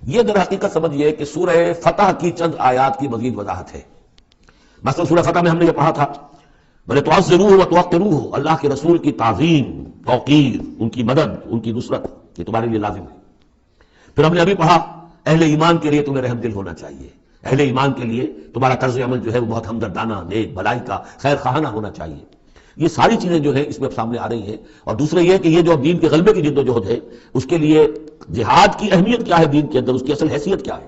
یہ در حقیقت سمجھیے کہ سورہ فتح کی چند آیات کی مزید وضاحت ہے۔ مثلا سورہ فتح میں ہم نے یہ پڑھا تھا بلے تعذروہ و توقروہ، اللہ کے رسول کی تعظیم، توقیر، ان کی مدد، ان کی نصرت، یہ تمہارے لیے لازم ہے۔ پھر ہم نے ابھی پڑھا اہل ایمان کے لیے تمہیں رحم دل ہونا چاہیے، اہل ایمان کے لیے تمہارا طرز عمل جو ہے وہ بہت ہمدردانہ، نیک، بھلائی کا، خیر خواہانہ ہونا چاہیے۔ یہ ساری چیزیں جو ہے اس میں اب سامنے آ رہی ہیں۔ اور دوسرا یہ کہ یہ جو دین کے غلبے کی جد و جہد ہے، اس کے لیے جہاد کی اہمیت کیا ہے دین کے اندر، اس کی اصل حیثیت کیا ہے،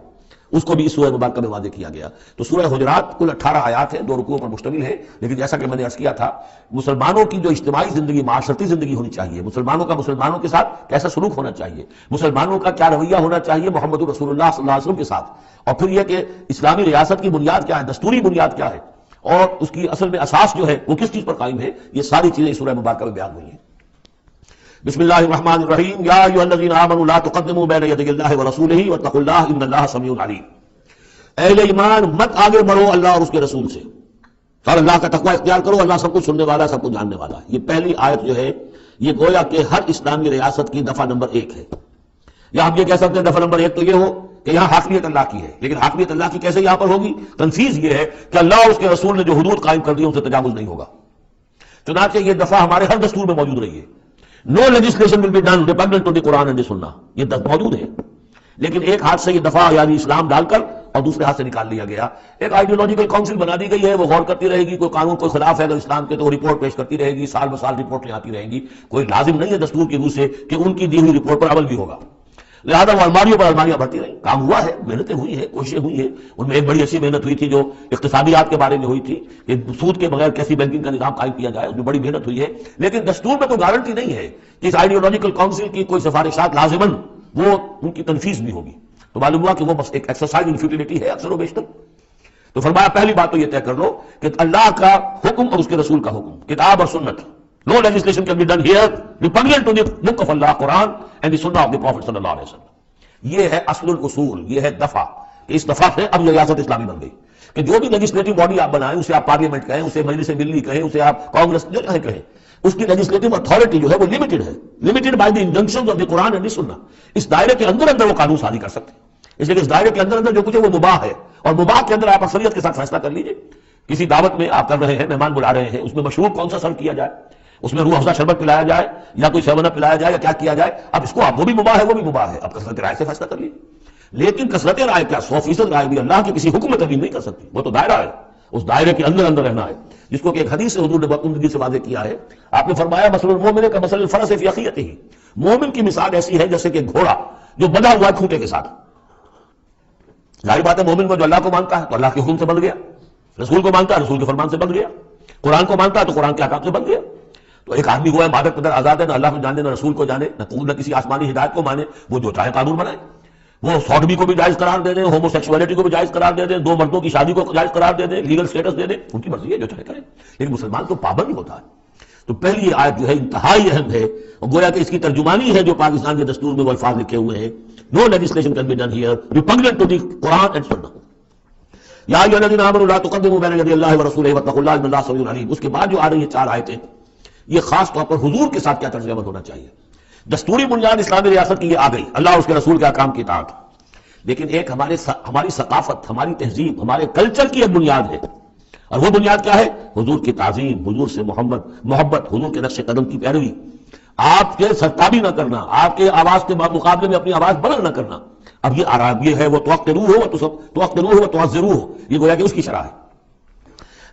اس کو بھی اس سورہ مبارکہ میں واضح کیا گیا۔ تو سورہ حجرات کل 18 آیات ہیں، 2 رکوعوں پر مشتمل ہے، لیکن جیسا کہ میں نے عرض کیا تھا، مسلمانوں کی جو اجتماعی زندگی، معاشرتی زندگی ہونی چاہیے، مسلمانوں کا مسلمانوں کے ساتھ کیسا سلوک ہونا چاہیے، مسلمانوں کا کیا رویہ ہونا چاہیے محمد رسول اللہ صلی اللہ علیہ وسلم کے ساتھ، اور پھر یہ کہ اسلامی ریاست کی بنیاد کیا ہے، دستوری بنیاد کیا ہے، اور اس کی اصل میں اساس جو ہے وہ کس چیز پر قائم ہے، یہ ساری چیزیں اس سورہ مبارکہ میں بیان ہوئی ہیں۔ بسم اللہ الرحمن الرحیم، یا ایھا الذین آمنوا لا تقدموا بین یدی اللہ ورسولہ واتقوا اللہ ان اللہ سمیع علیم۔ اہل ایمان مت آگے بڑھو اللہ اور اس کے رسول سے، اور اللہ کا تقوی اختیار کرو، اللہ سب کچھ سننے والا ہے، سب کچھ جاننے والا ہے۔ یہ پہلی آیت جو ہے یہ گویا کہ ہر اسلامی ریاست کی دفعہ نمبر 1 ہے۔ یا ہم یہ کہہ سکتے ہیں دفعہ نمبر 1 تو یہ ہو کہ یہاں حاکمیت اللہ کی ہے، لیکن حاکمیت اللہ کی کیسے یہاں پر ہوگی؟ تنفیذ یہ ہے کہ اللہ اور اس کے رسول نے جو حدود قائم کر دی ان سے تجاوز نہیں ہوگا۔ چنانچہ یہ دفعہ ہمارے ہر دستور میں موجود رہی ہے، no legislation will be done repugnant to the Quran and the Sunnah, یہ موجود ہے، لیکن ایک ہاتھ سے یہ دفعہ یعنی اسلام ڈال کر اور دوسرے ہاتھ سے نکال لیا گیا۔ ایک آئیڈیولوجیکل کونسل بنا دی گئی ہے، وہ غور کرتی رہے گی، کوئی قانون کوئی خلاف ہے اگر اسلام کے تو رپورٹ پیش کرتی رہے گی، سال بسال رپورٹ لے آتی رہیں گی، کوئی لازم نہیں ہے دستور کی روح سے کہ ان کی دی ہوئی رپورٹ پر عمل بھی ہوگا، لہذا وہ الماریوں پر الماریاں بھرتی رہیں۔ کام ہوا ہے، محنتیں ہوئی ہیں، کوششیں ہوئی ہیں، ان میں ایک بڑی اچھی محنت ہوئی تھی جو اقتصادیات کے بارے میں ہوئی تھی کہ سود کے بغیر کیسی بینکنگ کا نظام قائم کیا جائے، اس میں بڑی محنت ہوئی ہے، لیکن دستور میں تو گارنٹی نہیں ہے کہ اس آئیڈیولوجیکل کونسل کی کوئی سفارشات لازماً وہ ان کی تنفیذ بھی ہوگی۔ تو معلوم ہوا کہ وہ بس ایک ایکسرسائز ان فیوٹیلٹی ہے اکثر و بیشتر۔ تو فرمایا پہلی بات تو یہ طے کر لو کہ اللہ کا حکم اور اس کے رسول کا حکم، کتاب اور سنت، no legislation can be done here repugnant to the book of Allah, Quran and the sunnah of the Prophet صلی اللہ علیہ وسلم۔ یہ ہے اصل الاصول، یہ ہے دفعہ، کہ اس دفعہ سے اب یہ ریاست اسلامی بن گئی کہ جو بھی لیجسلیٹو باڈی آپ بنائیں، اسے آپ پارلیمنٹ کہیں، اسے مجلس ملی کہیں، اسے آپ کانگریس جو کہیں، اس کی لیجسلیٹو اتھارٹی جو ہے وہ لمیٹڈ ہے، limited by the injunctions of the Quran and the Sunnah. اس دائرے کے اندر اندر وہ قانون سازی کر سکتے ہیں، اس لیے کہ اس دائرے کے اندر اندر جو کچھ ہے وہ مباح ہے، اور مباح کے اندر آپ اکثریت کے ساتھ فیصلہ کر لیجئے۔ کسی دعوت میں آپ کر رہے ہیں، مہمان بلا رہے ہیں، اس میں مشروب کون سا سرو کیا جائے، اس میں روح افزا شربت پلایا جائے یا کوئی سیون اپ پلایا جائے یا کیا کیا جائے، اب اس کو آپ وہ بھی مباح ہے وہ بھی مباح ہے، اب کثرت رائے سے فیصلہ کر لیجیے۔ لیکن کثرت رائے کیا 100% رائے بھی اللہ کی کسی حکم میں تبدیل نہیں کر سکتی، وہ تو دائرہ ہے، اس دائرے کے اندر اندر رہنا ہے، جس کو کہ ایک حدیث سے حضور نے بہت عمدگی سے واضح کیا ہے۔ آپ نے فرمایا مثل المؤمن کا مثل الفرس فی اخیتہ، مومن کی مثال ایسی ہے جیسے کہ گھوڑا جو بندھا ہوا ہے کھوٹے کے ساتھ۔ ظاہر بات ہے مومن کو جو اللہ کو مانتا ہے تو اللہ کے حکم سے بندھ گیا، رسول کو مانتا ہے رسول کے فرمان سے بندھ گیا، قرآن کو مانتا ہے تو قرآن کے احکام سے بندھ گیا۔ تو ایک آدمی ہوا ہے مادت قدر آزاد ہے، نہ اللہ کو جانے نہ رسول کو جانے، نہ کسی آسمانی ہدایت کو مانے، وہ جو چاہے قانون بنائے، وہ سوڈمی کو بھی جائز قرار دے دیں، ہومو سیکسولیٹی کو بھی جائز قرار دے دیں، 2 مردوں کی شادی کو جائز قرار دے دیں، لیگل سٹیٹس دے دیں، ان کی مرضی ہے جو چاہے کریں، لیکن مسلمان تو پابند ہوتا ہے۔ تو پہلی یہ آیت جو ہے انتہائی اہم ہے، اور گویا کہ اس کی ترجمانی ہے جو پاکستان کے دستور میں وہ الفاظ لکھے ہوئے ہیں، no legislation can be done here repugnant to the Quran and Sunnah. یا ایھا الذین آمنوا لا تقدموا بین یدی اللہ ورسولہ واتقوا اللہ ان اللہ سمیع علیم۔ اس کے بعد جو آ رہی ہیں 4 آیتیں، یہ خاص طور پر حضور کے ساتھ کیا طرز عمل ہونا چاہیے۔ دستوری بنیاد اسلامی ریاست کی یہ آ گئی، اللہ اور اس کے رسول کے احکام کی اطاعت، لیکن ایک ہماری ثقافت، ہماری تہذیب، ہمارے کلچر کی ایک بنیاد ہے، اور وہ بنیاد کیا ہے؟ حضور کی تعظیم، حضور سے محبت، حضور کے نقش قدم کی پیروی، آپ کے سرتابی نہ کرنا، آپ کے آواز کے مقابلے میں اپنی آواز بلند نہ کرنا۔ اب یہ آرام یہ ہے وہ توقروہ و تعذروہ، یہ گویا کہ اس کی شرح ہے۔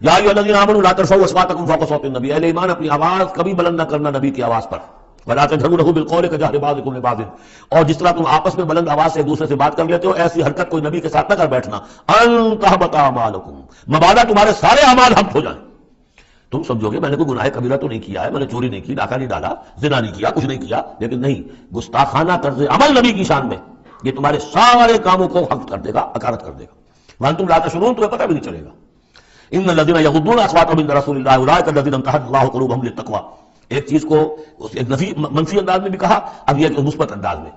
یا ایھا الذین آمنوا لا ترفعوا اصواتکم فوق صوت النبی، اہل ایمان اپنی آواز کبھی بلند نہ کرنا نبی کی آواز پر، ولا تجهروا له بالقول كجهر بعضكم لبعض، اور جس طرح تم آپس میں بلند آواز سے ایک دوسرے سے بات کر لیتے ہو، ایسی حرکت کوئی نبی کے ساتھ نہ کر بیٹھنا، ان تحبط اعمالکم، مبادا تمہارے سارے اعمال ہبط ہو جائیں۔ تم سمجھو گے میں نے کوئی گناہ کبیرہ تو نہیں کیا ہے، میں نے چوری نہیں کی، ڈاکہ نہیں ڈالا، زنا نہیں کیا، کچھ نہیں کیا، لیکن نہیں، گستاخانہ طرز عمل نبی کی شان میں یہ تمہارے سارے کاموں کو حق کر دے گا، اکارت کر دے گا، وانتم لا تشعرون، تمہیں پتہ بھی نہیں چلے گا۔ ان الذين يغضون اصواتهم عند رسول الله اولئك الذين امتحن الله قلوبهم للتقوى، ایک چیز کو ایک منفی انداز میں بھی کہا، اب یہ کہ مثبت انداز میں،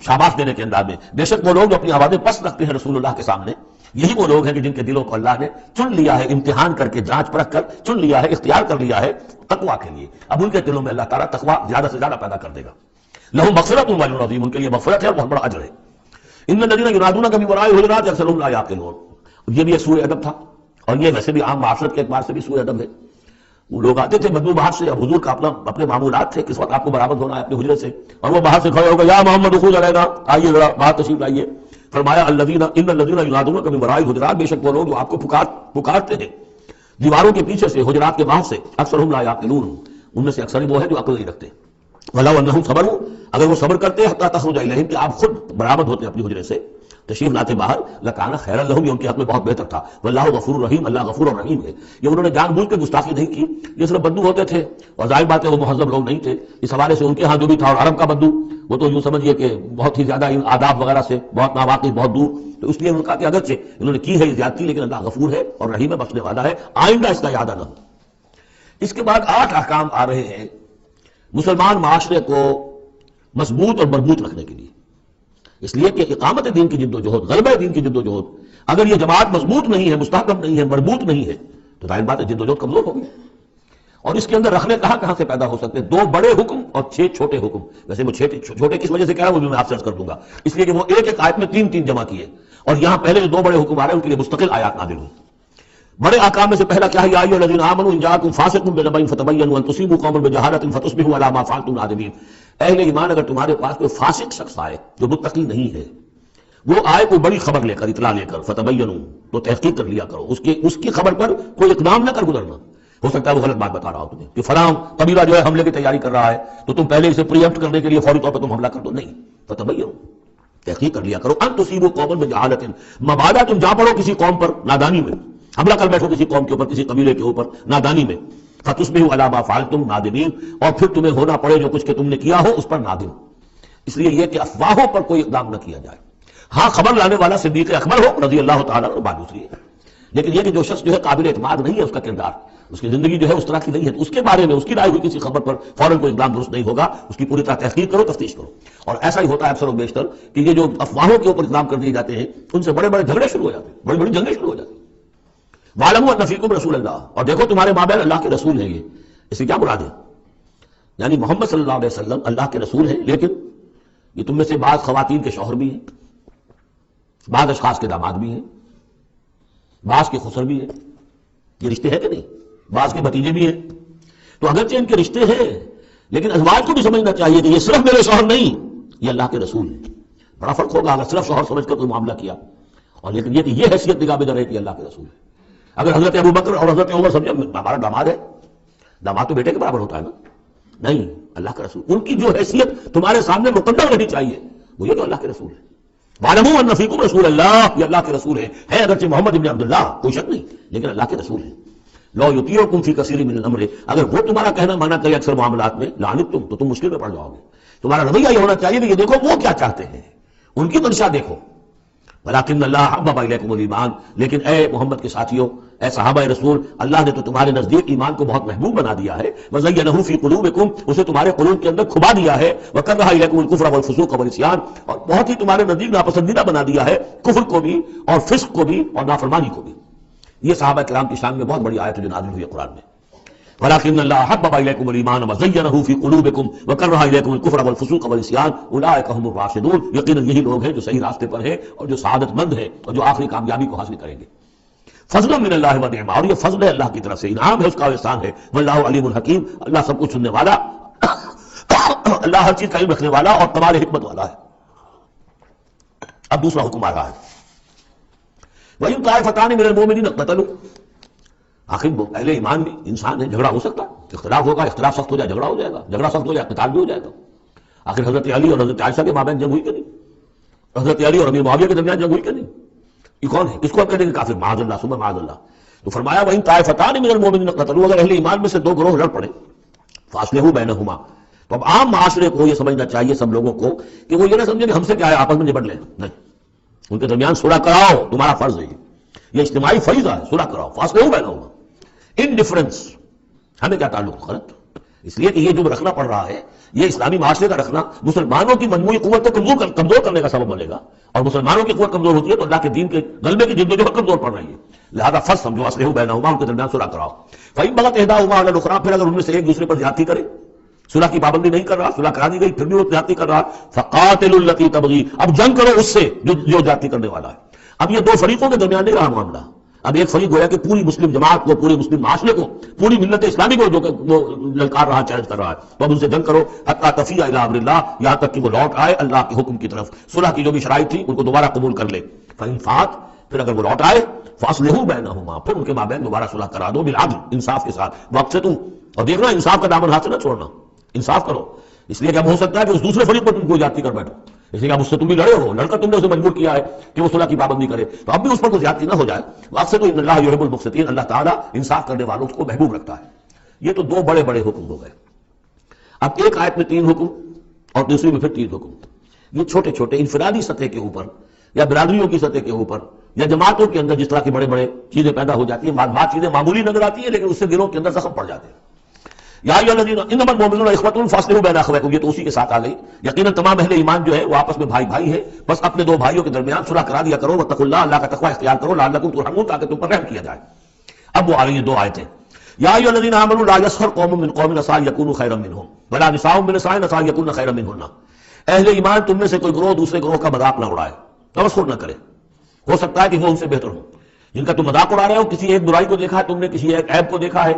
شاباش دینے کے انداز میں، بے شک وہ لوگ جو اپنی آوازیں پست رکھتے ہیں رسول اللہ کے سامنے، یہی وہ لوگ ہیں کہ جن کے دلوں کو اللہ نے چن لیا ہے، امتحان کر کے جانچ پرکھ کر چن لیا ہے، اختیار کر لیا ہے تقویٰ کے لیے۔ اب ان کے دلوں میں اللہ تعالیٰ تقویٰ زیادہ سے زیادہ پیدا کر دے گا۔ لہم مغفرۃ و اجر عظیم، ان کے لیے مغفرت ہے اور بہت بڑا اجر ہے۔ ان الذین ینادونک من وراء الحجرات اکثرهم لا یعقلون. یہ بھی ایک سورہ ادب تھا، اور یہ ویسے بھی عام معاشرت کے اعتبار سے بھی سورہ ادب ہے. وہ لوگ آتے تھے بدبو باہر سے، اب حضور کا اپنے معمولات تھے، کس وقت آپ کو برآمد ہونا ہے اپنے حجرے سے، اور وہ باہر سے کھڑے ہو گئے، یا محمد اخرج علینا، آئیے ذرا باہر تشریف لائیے. فرمایا ان الذین ینادونک من وراء الحجرات، بے شک وہ لوگ جو آپ کو پکارتے ہیں دیواروں کے پیچھے سے، حجرات کے باہر سے، اکثرهم لا یعقلون، ان میں سے اکثر وہ ہے جو عقل نہیں رکھتے. وَلَوْ أَنَّهُمْ صَبَرُوا، اگر وہ صبر کرتے حتیٰ تخرج الیہم، کہ آپ خود برآمد ہوتے اپنی حجرے سے، تشریف لاتے باہر، لکان خیرا لہم، یہ ان کے حق میں بہت بہتر تھا. واللہ غفور رحیم، اللہ غفور اور رحیم ہے. یہ انہوں نے جان بوجھ کے گستاخی نہیں کی، یہ صرف بدو ہوتے تھے، اور ظاہر بات ہے وہ مہذب لوگ نہیں تھے، اس حوالے سے ان کے ہاں جو بھی تھا، اور عرب کا بدو وہ تو یوں سمجھیے کہ بہت ہی زیادہ ان آداب وغیرہ سے بہت ناواقف، بہت دور. تو اس لیے ان کا کہ اگرچہ انہوں نے کی ہے زیادتی، لیکن اللہ غفور ہے اور رحیم ہے، بخشنے والا ہے، آئندہ اس کا ارادہ نہ ہو. اس کے بعد 8 احکام آ رہے ہیں مسلمان معاشرے کو مضبوط اور مربوط رکھنے کے لیے. اس لیے کہ اقامت دین کی جد و جہد، غلبہ دین کی جد و جہد، اگر یہ جماعت مضبوط نہیں ہے، مستحکم نہیں ہے، مربوط نہیں ہے، تو ظاہر بات ہے جد و جہد کمزور ہوگی. اور اس کے اندر رکھنے کہاں سے پیدا ہو سکتے ہیں؟ 2 بڑے حکم اور 6 چھوٹے حکم. ویسے وہ چھوٹے کس وجہ سے کہہ رہا ہوں وہ بھی میں آپ سے عرض کر دوں گا، اس لیے کہ وہ ایک آیت میں 3 جمع کیے، اور یہاں پہلے جو 2 بڑے حکم آ رہے ہیں ان کے لیے مستقل آیات نازل ہوئی. بڑے احکام میں سے پہلا کیا ہے؟ یا ایھا الذین آمنوا ان جاءکم فاسق بنبأ فتبینوا ان تصیبوا قوما بجہالۃ فتصبحوا علی ما فعلتم نادمین. اہل ایمان، اگر تمہارے پاس کوئی فاسق شخص آئے جو متقی نہیں ہے، وہ آئے کوئی بڑی خبر لے کر، اطلاع لے کر، فتبینوا، تو تحقیق کر لیا کرو، اس کی خبر پر کوئی اقدام نہ کر گزرنا. ہو سکتا ہے وہ غلط بات بتا رہا ہو تمہیں کہ فلاں قبیلہ جو ہے حملے کی تیاری کر رہا ہے، تو تم پہلے اسے پری ایمپٹ کرنے کے لیے فوری طور پر تم حملہ کر دو. نہیں، فتبینوا، تحقیق کر لیا کرو. ان تصیبوا قوما بجہالۃ، مبادا تم جا پڑو کسی قوم پر نادانی میں، حملہ کر بیٹھو کسی قوم کے اوپر، کسی قبیلے کے اوپر نادانی میں، فتصبحوا علی ما فعلتم نادمین، اور پھر تمہیں ہونا پڑے جو کچھ کہ تم نے کیا ہو اس پر نادم. اس لیے یہ کہ افواہوں پر کوئی اقدام نہ کیا جائے. ہاں خبر لانے والا صدیق اکبر ہو رضی اللہ تعالیٰ عنہ، بات دوسری ہے، لیکن یہ کہ جو شخص جو ہے قابل اعتماد نہیں ہے، اس کا کردار، اس کی زندگی جو ہے اس طرح کی نہیں ہے، اس کے بارے میں اس کی رائے ہوئی کسی خبر پر فوراً کوئی اقدام درست نہیں ہوگا. اس کی پوری طرح تحقیق کرو، تفتیش کرو. اور ایسا ہی ہوتا ہے اکثر و بیشتر کہ یہ جو افواہوں کے اوپر اقدام کر دیے جاتے ہیں، ان سے بڑے بڑے جھگڑے شروع ہو جاتے ہیں، بڑی بڑی جنگیں شروع ہو جاتی ہیں. وَاعْلَمُوا أَنَّ فِيكُمْ رَسُولَ اللَّهِ، اور دیکھو تمہارے مابین اللہ کے رسول ہیں. یہ اس سے کیا مراد ہے؟ یعنی محمد صلی اللہ علیہ وسلم اللہ کے رسول ہیں، لیکن یہ تم میں سے بعض خواتین کے شوہر بھی ہیں، بعض اشخاص کے داماد بھی ہیں، بعض کے خسر بھی ہیں. یہ رشتے ہیں کہ نہیں؟ بعض کے بھتیجے بھی ہیں. تو اگرچہ ان کے رشتے ہیں، لیکن ازواج کو بھی سمجھنا چاہیے کہ یہ صرف میرے شوہر نہیں، یہ اللہ کے رسول ہیں. بڑا فرق ہوگا اگر صرف شوہر سمجھ کر کوئی معاملہ کیا، اور لیکن یہ کہ یہ حیثیت نگاہ میں نہ رہے کہ اللہ کے رسول ہے. اگر حضرت ابو بکر اور حضرت عمر سمجھے ہمارا داماد ہے، داماد تو بیٹے کے برابر ہوتا ہے نا، نہیں، اللہ کا رسول. ان کی جو حیثیت تمہارے سامنے مقدر رہنی چاہیے وہ یہ کہ اللہ کے رسول ہے. وَاعْلَمُوا أَنَّ فِيكُمْ رَسُولَ اللَّهِ، یہ اللہ کے رسول ہے اگرچہ محمد ابن عبداللہ، کوئی شک نہیں، لیکن اللہ کے رسول ہے. لَوْ يُطِيعُكُمْ فِي كَثِيرٍ مِّنَ الْأَمْرِ، اگر وہ تمہارا کہنا مانا کرے اکثر معاملات میں، لَعَنِتُّمْ، تو تم مشکل میں پڑ جاؤ گے. تمہارا رویہ یہ ہونا چاہیے کہ یہ دیکھو وہ کیا چاہتے ہیں، ان کی منشا دیکھو. وَلَٰكِنَّ اللَّهَ حَبَّبَ إِلَيْكُمُ الْإِيمَانَ، لیکن اے محمد کے ساتھیوں، اے صحابہ رسول، اللہ نے تو تمہارے نزدیک ایمان کو بہت محبوب بنا دیا ہے. وَزَيَّنَهُ فِي قُلُوبِكُمْ، اسے تمہارے قلوب کے اندر کھبا دیا ہے. وَكَرَّهَ إِلَيْكُمُ الْكُفْرَ وَالْفُسُوقَ وَالْعِصْيَانَ، اور بہت ہی تمہارے نزدیک ناپسندیدہ بنا دیا ہے کفر کو بھی اور فسق کو بھی اور نافرمانی کو بھی. یہ صحابہ کرام کی شان میں بہت بڑی آیت ہے جو نازل ہوئی ہے قرآن میں. وَلَٰكِنَّ اللَّهَ حَبَّبَ إِلَيْكُمُ الْإِيمَانَ وَزَيَّنَهُ فِي قُلُوبِكُمْ وَكَرَّهَ إِلَيْكُمُ الْكُفْرَ وَالْفُسُوقَ وَالْعِصْيَانَ أُولَٰئِكَ هُمُ الرَّاشِدُونَ، یقیناً یہی لوگ ہیں جو صحیح راستے پر ہیں اور جو سعادت مند ہیں اور جو آخری کامیابی کو حاصل کریں گے. فضل من اللہ و نعمہ، اور یہ فضل ہے اللہ کی طرف سے، انعام ہے، اس کا احسان ہے. واللہ علیم الحکیم، اللہ سب کچھ سننے والا، اللہ ہر چیز کا علم رکھنے والا اور کمال حکمت والا ہے. اب دوسرا حکم آ رہا ہے، وَإِن طَائِفَتَانِ مِنَ الْمُؤْمِنِينَ اقْتَتَلُوا، آخر اہل ایمان بھی انسان ہے، جھگڑا ہو سکتا ہے، اختلاف ہوگا، اختلاف سخت ہو جائے جھگڑا ہو جائے گا، جھگڑا سخت ہو جائے قتال بھی ہو جائے گا. آخر حضرت علی اور حضرت عائشہ کے مابین جنگ ہوئی کہ نہیں؟ حضرت علی اور امیر معاویہ کے درمیان جنگ ہوئی کہ نہیں؟ یہ کون ہے؟ اس کو آپ کہتے ہیں کہ کافر، معاذ اللہ ثم معاذ اللہ. تو فرمایا وَإِن طَائِفَتَانِ مِنَ الْمُؤْمِنِينَ اقْتَتَلُوا، اگر اہل ایمان میں سے 2 گروہ لڑ پڑے، فَأَصْلِحُوا بَيْنَهُمَا، تو اب عام معاشرے کو یہ سمجھنا چاہیے سب لوگوں کو کہ وہ یہ نہ سمجھیں کہ ہم سے کیا ہے، آپس میں نبٹ لیں، نہیں، ان کے درمیان صلح کراؤ، تمہارا فرض ہے، یہ اجتماعی فریضہ ہے، صلح کراؤ. فَأَصْلِحُوا بَيْنَهُمَا، انڈیفرنس ہمیں کیا تعلق؟ غلط. اس لیے کہ یہ جو رکھنا پڑ رہا ہے، یہ اسلامی معاشرے کا رکھنا مسلمانوں کی مجموعی قوت کو کمزور کرنے کا سبب بنے گا، اور مسلمانوں کی قوت کمزور ہوتی ہے تو اللہ کے دین کے غلبے کی جدوجہد کمزور پڑ رہی ہے. لہذا فرض سمجھو اصلحوا بینہما، ان کے درمیان صلح کراؤ. فإن بغت إحداہما علی الأخرى، پھر اگر ان میں سے ایک دوسرے پر زیادتی کرے، صلح کی پابندی نہیں کر رہا، صلح کرا دی گئی پھر بھی وہ زیادتی کر رہا، فقاتلوا التی تبغی، اب جنگ کرو اس سے جو زیادتی کرنے والا ہے۔ اب یہ دو فریقوں کے درمیان نہیں رہا معاملہ، اب ایک فریق گویا کہ پوری مسلم جماعت کو، پورے مسلم معاشرے کو، پوری ملت اسلامی کو جو کہ وہ للکار رہا، چیلنج کر رہا ہے، تو اب ان سے جنگ کرو حتی تفیء الی امر اللہ، یہاں تک کہ وہ لوٹ آئے اللہ کے حکم کی طرف، صلح کی جو بھی شرائط تھی ان کو دوبارہ قبول کر لے۔ فإن فات، پھر اگر وہ لوٹ آئے، فاصلحوا بینہما، پھر ان کے مابین دوبارہ صلح کرا دو، بالعدل، انصاف کے ساتھ، واقسطوا، اور دیکھنا انصاف کا دامن ہاتھ سے نہ چھوڑنا، انصاف کرو، اس لیے کہ اب ہو سکتا ہے کہ اس دوسرے فریق پر تم کو زیادتی کر بیٹھو، اس لیے کہ اب اس سے تم بھی لڑے ہو، لڑ کر تم نے اسے مجبور کیا ہے کہ وہ صلح کی پابندی کرے، تو اب بھی اس پر کوئی زیادتی نہ ہو جائے۔ واقسطوا ان اللہ یحب المقسطین، اللہ تعالیٰ انصاف کرنے والوں کو محبوب رکھتا ہے۔ یہ تو دو بڑے بڑے حکم ہو گئے۔ اب ایک آیت میں 3 حکم اور دوسری میں پھر 3 حکم، یہ چھوٹے چھوٹے انفرادی سطح کے اوپر یا برادریوں کی سطح کے اوپر یا جماعتوں کے اندر جس طرح کی بڑے بڑے چیزیں پیدا ہو جاتی ہیں، بات چیزیں معمولی نظر آتی ہیں لیکن اس سے دلوں کے اندر زخم پڑ جاتے ہیں۔ یا ایھا الذین انما المؤمنون اخوۃ فاصلحوا بین اخویکم، یہ تو اسی کے ساتھ آ گئی۔ یقیناً تمام اہل ایمان جو ہے وہ آپس میں بھائی بھائی ہے، بس اپنے دو بھائیوں کے درمیان صلح کرا دیا کرو، واتقوا اللہ، اللہ کا تقوی اختیار کرو، لعلکم ترحمون، تاکہ تم پر رحم کیا جائے۔ اب وہ آ رہی ہیں 2 آیتیں، یا ایھا الذین آمنوا لا یسخر قوم من قوم عسى ان یکونوا خیرا منهم ولا نساء من نساء عسى ان یکن خیرا منهن، اہل ایمان تم میں سے کوئی گروہ دوسرے گروہ کا مذاق نہ اڑائے، تمسخر نہ کرے، ہو سکتا ہے کہ وہ ان سے بہتر ہوں۔ جن کا تم مذاق اڑا رہے ہو، کسی ایک برائی کو دیکھا ہے تم نے، کسی ایک عیب کو دیکھا ہے،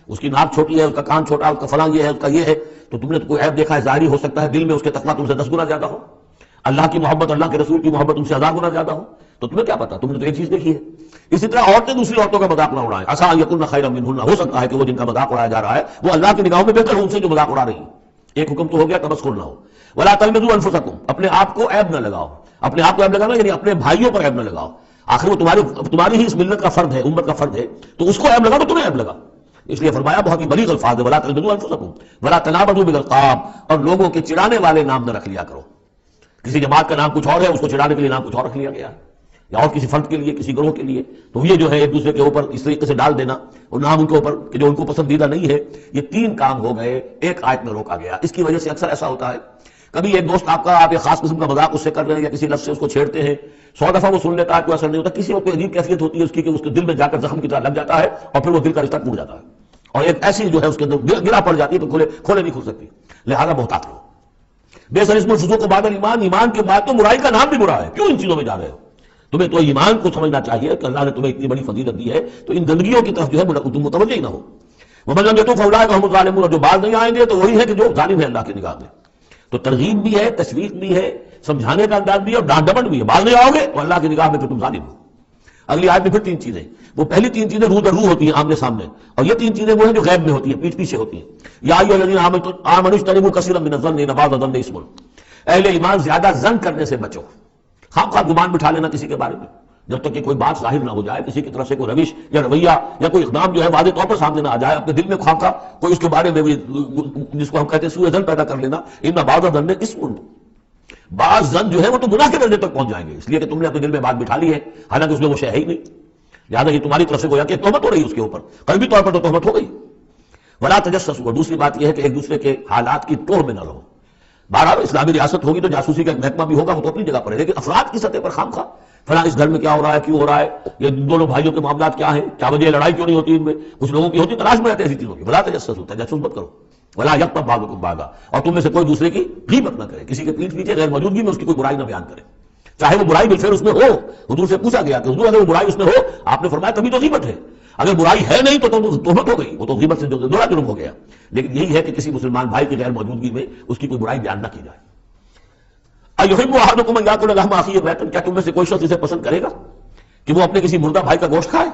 اس کی ناک چھوٹی ہے، اس کا کان چھوٹا ہے، اس کا فلاں یہ ہے، اس کا یہ ہے، تو تم نے کوئی عیب دیکھا ہے، ظاہری ہو سکتا ہے دل میں اس کے تقویٰ تم سے 10 گنا زیادہ ہو، اللہ کی محبت، اللہ کے رسول کی محبت تم سے 1000 گنا زیادہ ہو، تو تمہیں کیا پتا، تم نے تو ایک چیز دیکھی ہے۔ اسی طرح عورتیں دوسری عورتوں کا مذاق نہ اڑائیں، عسیٰ ان یکن خیرا منہن، ہو سکتا ہے کہ وہ جن کا مذاق اڑایا جا رہا ہے وہ اللہ کی نگاہوں میں بہتر ہو ان سے جو مذاق اڑا رہی ہیں۔ ایک حکم تو ہو گیا تمسخر نہ ہو۔ ولا تلمزوا انفسکم، اپنے آپ کو عیب نہ لگاؤ، اپنے آپ کو عیب لگانا یعنی اپنے بھائیوں پر عیب نہ لگاؤ، آخر وہ تمہاری ہی اس ملت کا فرد ہے، امت کا فرد ہے، تو اس کو عیب لگا تو تمہیں عیب لگا، اس لیے فرمایا بہت ہی بلیغ الفاظ ہے، ولا تلمزوا انفسکم ولا تنابزوا بالالقاب، اور لوگوں کے چڑھانے والے نام نہ رکھ لیا کرو، کسی جماعت کا نام کچھ اور ہے، اس کو چڑھانے کے لیے نام کچھ اور رکھ لیا گیا ہے، یا اور کسی فرد کے لیے، کسی گروہ کے لیے، تو یہ جو ہے ایک دوسرے کے اوپر اس طریقے سے ڈال دینا اور نام ان کے اوپر کہ جو ان کو پسندیدہ نہیں ہے، یہ 3 کام ہو گئے ایک آیت میں روکا گیا۔ اس کی وجہ سے اکثر ایسا ہوتا ہے، کبھی ایک دوست آپ ایک خاص قسم کا مذاق اس سے کر رہے ہیں یا کسی لفظ سے اس کو چھیڑتے ہیں، 100 دفعہ وہ سن لیتا ہے، کوئی اثر نہیں ہوتا، کسی وقت کوئی عجیب کیفیت ہوتی ہے اس کی کہ اس کے دل میں جا کر زخم کی طرح لگ جاتا ہے اور پھر وہ دل کا رشتہ ٹوٹ جاتا ہے، اور ایک ایسی جو ہے اس کے اندر گرا پڑ جاتی ہے تو کھولے نہیں کھل سکتی، لہذا محتاط رہو۔ بے سر اسم الفسوق بعد الایمان، ایمان کے بعد تو برائی کا نام بھی برا ہے، کیوں ان چیزوں میں جا رہے ہو؟ تمہیں تو ایمان کو سمجھنا چاہیے کہ اللہ نے تمہیں اتنی بڑی فضیلت دی ہے، تو ان گندگیوں کی طرف جو ہے تم متوجہ ہی نہ ہو۔ ومن لم يتوب فاولئک هم الظالمون، اور جو باز نہیں آئیں گے تو وہی ہے کہ جو ظالم ہے اللہ کی نگاہ میں۔ تو ترغیب بھی ہے، تشویق بھی ہے، سمجھانے کا انداز بھی ہے اور ڈانٹ ڈپٹ بھی ہے، باز نہیں آؤ گے تو اللہ کی نگاہ میں پھر تم ظالم ہو۔ اگلی آیت میں پھر 3 چیزیں، وہ پہلی 3 چیزیں روح در روح ہوتی ہیں آمنے سامنے، اور یہ 3 چیزیں وہ ہیں جو غیب میں ہوتی ہیں، پیچھے پیچھے ہوتی ہیں۔ یا ایھا الذین آمنوا اجتنبوا کثیرا من الظن ان بعض الظن اثم، اہل ایمان زیادہ ظن کرنے سے بچو، خواہ گمان بٹھا لینا کسی کے بارے میں، جب تک کہ کوئی بات ظاہر نہ ہو جائے، کسی کی طرف سے کوئی روش یا رویہ یا کوئی اقدام جو ہے واضح طور پر سامنے نہ آ جائے، اپنے دل میں خواہ کوئی اس کے بارے میں جس کو ہم کہتے ہیں سوء ظن پیدا کر لینا، ان بعض الظن اثم، بعض ظن جو ہے وہ تو گناہ کے درجے تک پہنچ جائیں گے، اس لیے کہ تم نے اپنے دل میں بات بٹھا لی ہے حالانکہ اس میں وہ شے ہے ہی نہیں، لہٰذا یہ تمہاری طرف سے گویا کہ تہمت ہو رہی ہے اس کے اوپر، قلبی طور پر تو تہمت ہو گئی۔ ولا تجسسوا، اور دوسری بات یہ ہے کہ ایک دوسرے کے حالات کی ٹوہ میں نہ رہو۔ بہرحال اسلامی ریاست ہوگی تو جاسوسی کا ایک محکمہ بھی ہوگا، وہ تو اپنی جگہ پر ہے، لیکن افراد کی سطح پر خواہ فلاں اس گھر میں کیا ہو رہا ہے، کیوں ہو رہا ہے، یہ دونوں بھائیوں کے معاملات کیا ہیں، کیا وجہ لڑائی کیوں نہیں ہوتی ان میں، کچھ لوگوں کی ہوتی، تلاش میں رہتے ایسی چیزوں کی۔ ولا تجسسوا، تجسس مت کرو۔ ولا یغتب بعضکم بعضا، اور تم میں سے کوئی دوسرے کی غیبت نہ کرے، کسی کے پیٹھ پیچھے غیر موجودگی میں اس کی کوئی برائی نہ بیان کرے، چاہے وہ برائی بالفعل اس میں ہو۔ حضور سے پوچھا گیا کہ حضور اگر وہ برائی اس میں ہو، آپ نے فرمایا تبھی تو غیبت ہے، اگر برائی ہے نہیں تو تہمت ہو گئی، وہ تو غیبت سے دوہرا جرم ہو گیا۔ لیکن یہی ہے کہ کسی مسلمان بھائی کی غیر موجودگی میں اس کی کوئی برائی بیان نہ کی جائے۔ ایحب احدکم ان یاکل لحم اخیہ میتا، کیا تم میں سے کوئی شخص اسے پسند کرے گا کہ وہ اپنے کسی مردہ بھائی کا گوشت کھائے؟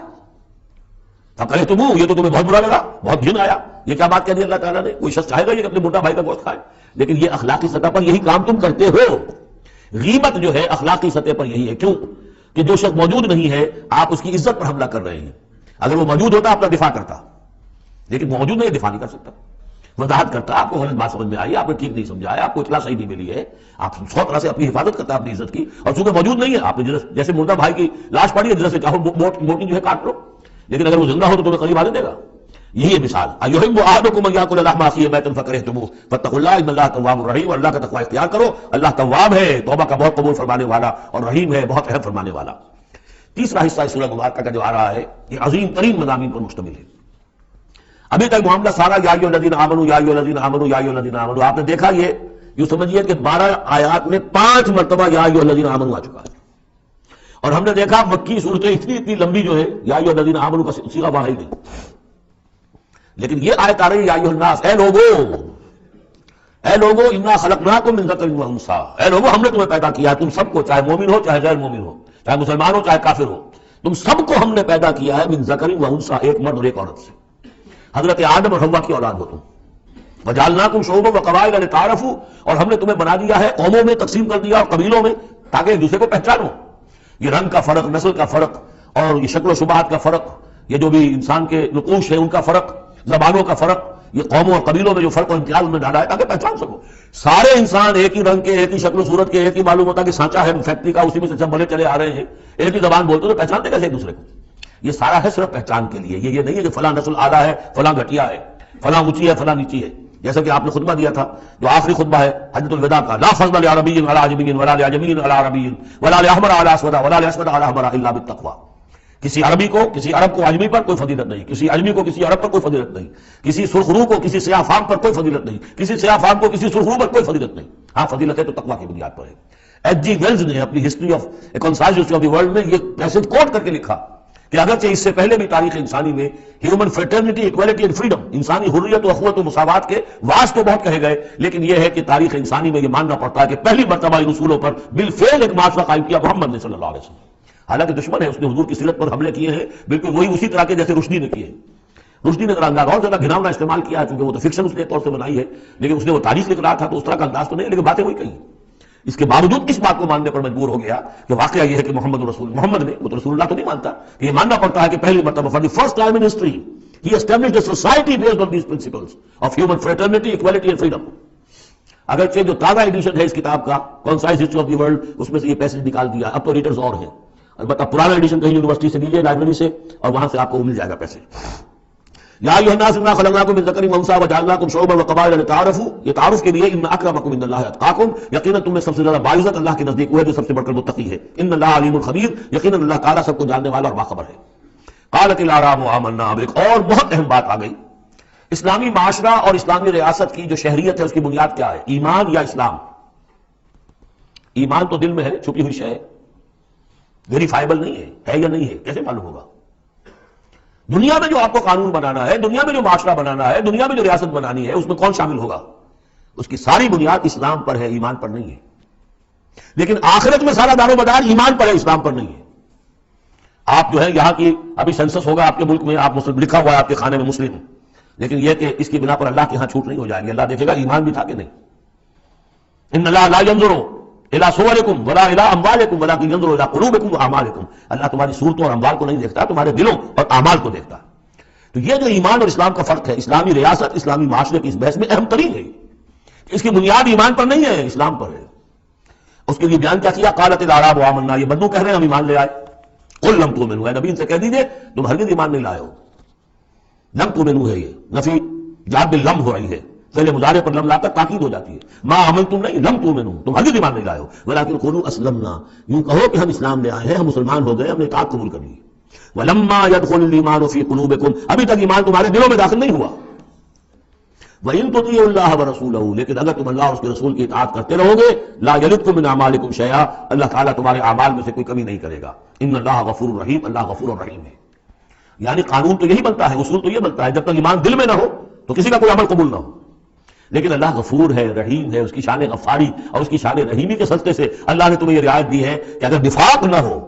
فکرہتموہ، یہ تو تمہیں بہت برا لگا، بہت گھن آیا، یہ کیا بات کہہ دی اللہ تعالیٰ نے؟ کوئی شخص چاہے گا یہ کہ اپنے مردہ بھائی کا گوشت کھائے؟ لیکن یہ اخلاقی سطح پر یہی کام تم کرتے ہو۔ غیبت جو ہے اخلاقی سطح پر یہی ہے، کیوں کہ جو شخص موجود نہیں ہے آپ اس کی عزت پر حملہ کر رہے ہیں، اگر وہ موجود ہوتا اپنا دفاع کرتا، لیکن وہ موجود نہیں، دفاع نہیں کر سکتا، وضاحت کرتا، آپ کو غلط بات سمجھ میں آئی، آپ نے ٹھیک نہیں سمجھا ہے، آپ کو اطلاع صحیح نہیں ملی ہے، آپ 100 طرح سے اپنی حفاظت کرتا ہے اپنی عزت کی، اور چونکہ موجود نہیں ہے آپ نے جیسے مردہ بھائی کی لاش پڑی ہے جیسے چاہو موٹی جو ہے کاٹ لو، لیکن اگر وہ زندہ ہو تو تمہیں قریب آنے دے گا۔ یہی ہے مثال۔ ایحب احدکم ان یاکل لحم اخیہ میتا فکرہتموہ فاتقوا اللہ ان اللہ تواب رحیم، اور اللہ کا تقوی اختیار کرو، اللہ تواب ہے، توبہ کا بہت قبول فرمانے والا، اور رحیم ہے، بہت رحم فرمانے والا۔ تیسرا حصہ سورہ مبارکہ کا جو آ رہا ہے یہ عظیم ترین مضامین پر مشتمل ہے۔ ابھی تک معاملہ سارا یا ایھا الذین آمنوا یا ایھا الذین آمنوا یا ایھا الذین آمنوا، آپ نے دیکھا یہ یوں سمجھیے کہ 12 آیات میں 5 مرتبہ یا ایھا الذین آمنوا آ چکا ہے، اور ہم نے دیکھا مکی صورتیں اتنی لمبی جو ہے یا ایھا الذین آمنوا کا صیغہ وہاں ہی نہیں، لیکن یہ آیت آ رہی ہے یا ایھا الناس، اے لوگو انا خلقناکم من ذکر و انثی، اے لوگو ہم نے تمہیں پیدا کیا ہے، تم سب کو، چاہے مومن ہو چاہے غیر مومن ہو، چاہے مسلمان ہو چاہے کافر ہو، تم سب کو ہم نے پیدا کیا ہے من ذکر و انثی، ایک مرد اور ایک عورت سے، حضرت آدم اور حوا کی اولاد ہو تم، وجعلناکم شعوبا وقبائل لتعارفوا، اور ہم نے تمہیں بنا دیا ہے قوموں میں تقسیم کر دیا اور قبیلوں میں تاکہ ایک دوسرے کو پہچانو، یہ رنگ کا فرق، نسل کا فرق اور یہ شکل و شبہات کا فرق، یہ جو بھی انسان کے نقوش ہیں ان کا فرق، زبانوں کا فرق، یہ قوموں اور قبیلوں میں جو فرق و امتیاز میں ڈالا ہے تاکہ پہچان سکو، سارے انسان ایک ہی رنگ کے، ایک ہی شکل و صورت کے، ایک ہی معلوم ہوتا کہ سانچہ ہے فیکٹری کا، اسی میں سے سب بنے چلے آ رہے ہیں، ایک ہی زبان بولتے تو پہچانتے کیسے ایک دوسرے کو؟ یہ سارا ہے صرف پہچان کے لیے، یہ نہیں ہے کہ فلاں نسل اعلیٰ ہے، فلاں گھٹیا ہے، فلاں اونچی ہے، فلاں نیچی ہے، جیسا کہ آپ نے خطبہ دیا تھا جو آخری خطبہ ہے حجۃ الوداع کا، لا فضل لعربی علی عجمی ولا لعجمی علی عربی ولا لاحمر علی اسود ولا لاسود علی احمر الا بالتقوی، کسی عربی کو، کسی عرب کو عجمی پر کوئی فضیلت نہیں، کسی عجمی کو کسی عرب پر کوئی فضیلت نہیں، کسی سرخرو کو کسی سیاہ فام پر کوئی فضیلت نہیں، کسی سیاہ فام کو کسی سرخرو پر کوئی فضیلت نہیں، ہاں فضیلت ہے تو تقویٰ کی بنیاد پر ہے۔ ایچ جی ویلز نے اپنی history of concise history of the world میں یہ پیسج کوٹ کر کے لکھا کہ اگرچہ اس سے پہلے بھی تاریخ انسانی میں human fraternity, equality and freedom, انسانی حریت و اخوت و مساوات کے واس تو بہت کہے گئے، لیکن یہ ہے کہ تاریخ انسانی میں یہ ماننا پڑتا ہے کہ پہلی مرتبہ ان اصولوں پر بالفعل ایک معاشرہ قائم کیا محمد نے صلی اللہ علیہ وسلم، حالانکہ دشمن ہے، اس نے حضور کی سیرت پر حملے کیے ہیں بالکل وہی اسی طرح کے جیسے رشدی نے کیے ہیں۔ رشدی نے انداز اور زیادہ گھناؤنا استعمال کیا ہے کیونکہ وہ تو فکشن اس نے طور سے بنائی ہے، لیکن اس نے وہ تاریخ لکھ رہا تھا تو اس طرح کا انداز تو نہیں، لیکن باتیں وہی کہی۔ اس کے باوجود اس بات کو ماننے پر مجبور ہو گیا کہ واقعہ یہ ہے کہ محمد نے، وہ تو رسول اللہ تو نہیں مانتا، کہ یہ ماننا پڑتا ہے کہ پہلی مرتبہ for the first time in history he established a society based on these principles of human fraternity, equality and freedom. اگرچہ جو تازہ ایڈیشن ہے اس کتاب کا concise history of the world, اس میں سے یہ پیسج نکال دیا، اب تو ریڈرز اور ہیں، البتہ پرانا ایڈیشن کہیں یونیورسٹی سے لیجیے، لائبریری سے، اور وہاں سے آپ کو مل جائے گا پیسج۔ یا ایھا الناس انا خلقناکم من ذکر و انثی وجعلناکم شعوبا وقبائل لتعارفوا، یہ تعارف کے لیے، ان اکرمکم عند اللہ اتقاکم، یقیناً تم میں سب سے زیادہ باعزت اللہ کے نزدیک وہ ہے جو سب سے بڑھ کر متقی ہے، ان اللہ علیم خبیر، یقیناً اللہ تعالیٰ سب کو جاننے والا اور باخبر ہے۔ قالت الاعراب آمنا، اب ایک اور بہت اہم بات آ گئی، اسلامی معاشرہ اور اسلامی ریاست کی جو شہریت ہے اس کی بنیاد کیا ہے؟ ایمان یا اسلام؟ ایمان تو دل میں ہے، چھپی ہوئی شے ہے، ویریفائبل نہیں ہے یا نہیں ہے، کیسے معلوم ہوگا؟ دنیا میں جو آپ کو قانون بنانا ہے، دنیا میں جو معاشرہ بنانا ہے، دنیا میں جو ریاست بنانی ہے، اس میں کون شامل ہوگا؟ اس کی ساری بنیاد اسلام پر ہے، ایمان پر نہیں ہے۔ لیکن آخرت میں سارا دار و مدار ایمان پر ہے، اسلام پر نہیں ہے۔ آپ جو ہے یہاں کی ابھی سینسس ہوگا آپ کے ملک میں، آپ مسلم لکھا ہوا ہے آپ کے خانے میں مسلم، لیکن یہ کہ اس کی بنا پر اللہ کے ہاں چھوٹ نہیں ہو جائے گی، اللہ دیکھے گا ایمان بھی تھا کہ نہیں۔ ان اللہ لا ينظر الى صورکم ولا الى اموالکم ولکن ينظر الى قلوبکم واعمالکم، اللہ تمہاری صورتوں اور اموال کو نہیں دیکھتا، تمہارے دلوں اور اعمال کو دیکھتا۔ تو یہ جو ایمان اور اسلام کا فرق ہے، اسلامی ریاست اسلامی معاشرے کی اس بحث میں اہم ترین ہے، اس کی بنیاد ایمان پر نہیں ہے، اسلام پر ہے۔ اس کے لیے بیان کیا کیا؟ قالت الاعراب آمنا، یہ بدو کہہ رہے ہیں ہم ایمان لے آئے، قل لم تؤمنوا، اے نبی ان سے کہہ دیجئے تم ہرگز ایمان نہیں لائے ہو۔ لم تؤمنوا ہے، یہ نفی جاد باللم ہو رہی ہے، پہلے مضارع پر لم لا کر تاکید ہو جاتی ہے، ما آمنتم نہیں، لم تؤمنوا، تم ہرگز ایمان نہیں لائے ہو، ولکن قولوا اسلمنا، یوں کہو کہ ہم اسلام لے آئے ہیں، ہم مسلمان ہو گئے، ہم نے اطاعت قبول کر لی۔ ولما يدخل الايمان في قلوبكم، ابھی تک ایمان تمہارے دلوں میں داخل نہیں ہوا۔ وَإِن تُطِيعُوا اللَّهَ وَرَسُولَهُ، لیکن اگر تم اللہ اور اس کے رسول کی اطاعت کرتے رہو گے، لا يَلِدْكُم مِّنْ أَعْمَالِكُمْ شَيْئًا، اللہ تعالیٰ تمہارے اعمال میں سے کوئی کمی نہیں کرے گا۔ ان اللہ غفور رحیم، اللہ غفور الرحیم ہے۔ یعنی قانون تو یہی بنتا ہے، اصول تو یہ بنتا ہے، جب تک ایمان دل میں نہ ہو تو کسی کا کوئی عمل قبول نہ ہو، لیکن اللہ غفور ہے، رحیم ہے، اس کی شان غفاری اور اس کی شان رحیمی کے صدقے سے اللہ نے تمہیں یہ رعایت دی ہے کہ اگر نفاق نہ ہو،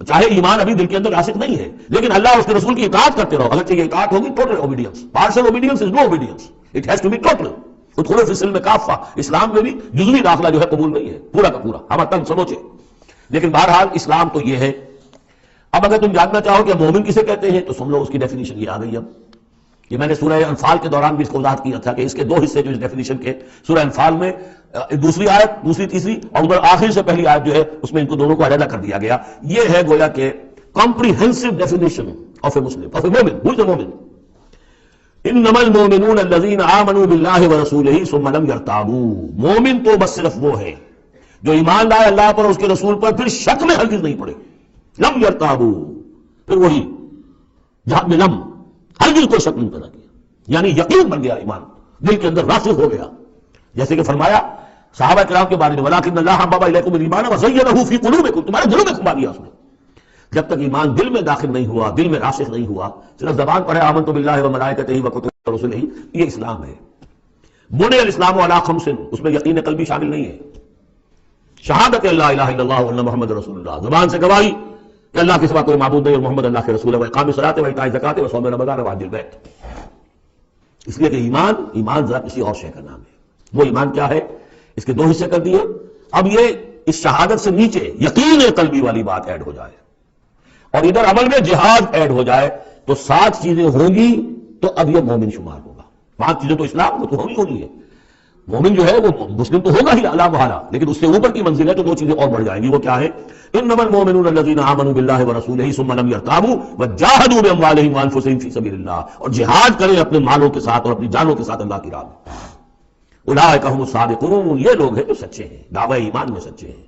چاہے ایمان ابھی دل کے اندر راسخ نہیں ہے، لیکن اللہ اور اس کے رسول کی اطاعت کرتے رہو، اگرچہ یہ اطاعت ہوگی total obedience, partial obedience is no obedience, it has to be total. ادخلوا فی السلم کافہ، اسلام میں بھی جزوی داخلہ جو ہے قبول نہیں ہے، پورا کا پورا ہم تنگ سمجھے، لیکن بہرحال اسلام تو یہ ہے۔ اب اگر تم جاننا چاہو کہ مومن کسے کہتے ہیں تو سن لو، اس کی ڈیفینیشن یہ آ گئی۔ اب یہ میں نے سورہ انفال کے دوران بھی اس کو وضاحت کیا تھا کہ اس کے دو حصے جو اس ڈیفینیشن کے، سورہ انفال میں دوسری آیت، دوسری تیسری، اور ادھر آخر سے پہلی آیت جو ہے اس میں ان کو دونوں کو علیحدہ کر دیا گیا۔ یہ ہے گویا کہ comprehensive definition of a Muslim, of a momin. Who is a momin? انما المؤمنون الذين آمنوا بالله ورسوله ثم لم يرتابوا، مومن تو بس صرف وہ ہے جو ایمان لائے اللہ پر اور اس کے رسول پر، پھر شک میں ہرگز نہیں پڑے، لم يرتابوا، پھر وہی جہاں میں لم ہرگز کوئی شک نہیں پیدا کیا، یعنی یقین بن گیا، ایمان دل کے اندر راسخ ہو گیا. جیسے کہ فرمایا صحابہ کرام کے بارے میں وَلَٰكِنَّ اللَّهَ حَبَّبَ إِلَيْكُمُ الْإِيمَانَ وَزَيَّنَهُ فِي قُلُوبِكُمْ، تمہارے دلوں میں گھما دیا اس نے. جب تک ایمان دل میں داخل نہیں ہوا، دل میں راسخ نہیں ہوا، صرف زبان پر ہے آمنت باللہ وملائکتہ وکتبہ ورسلہ، یہ اسلام ہے. بنی الاسلام علی خمس، اس میں یقین قلبی شامل نہیں ہے. شہادت اللہ الہ الا اللہ وان محمد رسول اللہ، زبان سے گواہی کہ اللہ کے سوا کوئی معبود نہیں اور محمد اللہ کے رسول ہے، واقام الصلاۃ وایتاء الزکوٰۃ وصوم رمضان وحج البیت. اس لیے کہ ایمان ذرا کسی اور شے کا نام ہے. وہ ایمان کیا ہے؟ اس کے دو حصے کر دیے. اب یہ اس شہادت سے نیچے یقین قلبی والی بات ایڈ ہو جائے اور ادھر عمل میں جہاد ایڈ ہو جائے تو 7 چیزیں ہوں گی تو اب یہ مومن شمار ہوگا. 5 چیزیں تو اسلام میں تو ہونی ہے. مومن جو ہے وہ مسلم تو ہوگا ہی اعلیٰ بحالا، لیکن اس سے اوپر کی منزل ہے تو 2 چیزیں اور بڑھ جائیں گی. وہ کیا ہے؟ انما المؤمنون الذين آمنوا بالله ورسوله ثم لم يرتابوا وجاهدوا باموالهم وانفسهم في سبيل الله، اور جہاد کریں اپنے مالوں کے ساتھ اور اپنی جانوں کے ساتھ اللہ کی راہ میں. اولئک هم الصادقون، یہ لوگ ہیں جو سچے ہیں، دعوی ایمان میں سچے ہیں.